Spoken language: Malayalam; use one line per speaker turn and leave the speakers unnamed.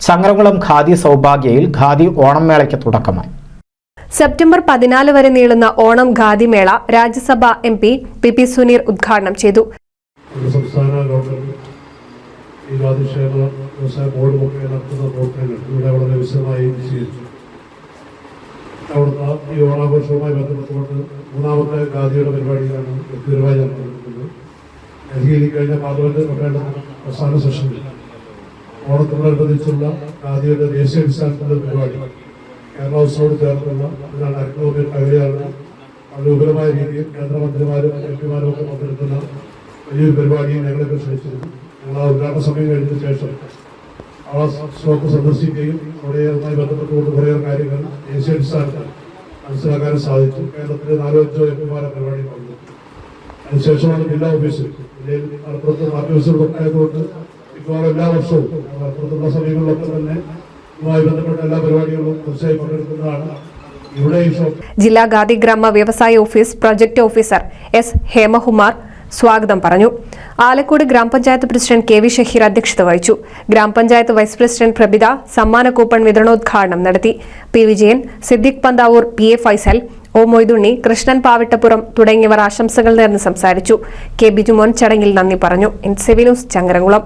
ചങ്ങരകുളം ഖാദി സൗഭാഗ്യയിൽ ഖാദി ഓണം മേളയ്ക്ക് തുടക്കമായി.
സെപ്റ്റംബർ 14 വരെ നീളുന്ന ഓണം ഖാദി മേള രാജ്യസഭാ MP PP സുനീർ ഉദ്ഘാടനം ചെയ്തു.
ഈ ഓണാഘോഷവുമായി ബന്ധപ്പെട്ടുകൊണ്ട് മൂന്നാമത്തെ ഖാദിയുടെ പരിപാടിയിലാണ് വ്യക്തിപരമായി നടത്തുന്നത്. ഡൽഹിയിൽ കഴിഞ്ഞ പാർലമെന്റ് അവസാന സെഷനിൽ ഓണത്തോടനുബന്ധിച്ചുള്ള ഖാദിയുടെ ദേശീയാടിസ്ഥാനത്തിലുള്ള പരിപാടി കേരള ഹൗസിനോട് ചേർന്നുള്ള ഇതിനാണ് അരക്കോപിൽ കവിതയാണ് വളരെ വിപുലമായ രീതിയിൽ കേന്ദ്രമന്ത്രിമാരും MP-മാരും ഒക്കെ പങ്കെടുക്കുന്ന വലിയൊരു പരിപാടിയും ഞങ്ങളൊക്കെ ക്ഷണിച്ചിരുന്നു. ഞങ്ങൾ ആ ഉദ്ഘാടന സമയം കഴിഞ്ഞ ശേഷം ആ സ്റ്റോക്ക് സന്ദർശിക്കുകയും അവിടെയുമായി ബന്ധപ്പെട്ടുകൊണ്ട് കുറേയേറെ കാര്യങ്ങൾ ദേശീയാടിസ്ഥാനത്തിൽ മനസ്സിലാക്കാനും സാധിച്ചു. കേരളത്തിലെ 4-5 MP-മാരെ പരിപാടി പങ്കെടുത്തു. അതിനുശേഷമാണ് ജില്ലാ ഓഫീസിൽ ജില്ലയിൽ മലപ്പുറത്ത് പാർട്ടി ഓഫീസുകളൊക്കെ ആയതുകൊണ്ട് മിക്കവാറും എല്ലാ വർഷവും മലപ്പുറത്തുള്ള സമയങ്ങളിലൊക്കെ തന്നെ ഇതുമായി ബന്ധപ്പെട്ട എല്ലാ പരിപാടികളും തീർച്ചയായും പങ്കെടുക്കുന്നതാണ്.
ജില്ലാ ഖാദി ഗ്രാമ വ്യവസായ office project officer S. Hemakumar സ്വാഗതം പറഞ്ഞു. ആലക്കോട് ഗ്രാമപഞ്ചായത്ത് പ്രസിഡന്റ് KV ഷഹീർ അധ്യക്ഷത വഹിച്ചു. ഗ്രാമപഞ്ചായത്ത് വൈസ് പ്രസിഡന്റ് പ്രഭിത സമ്മാന കൂപ്പൺ വിതരണോദ്ഘാടനം നടത്തി. P. Vijayan, Siddique Panthavoor, PA Faisal, O. Moythunni, Krishnan Pavittappuram തുടങ്ങിയവർ ആശംസകൾ നേർന്ന് സംസാരിച്ചു. K. ബിജുമോൻ ചടങ്ങിൽ നന്ദി പറഞ്ഞു. NCV news Changaramkulam.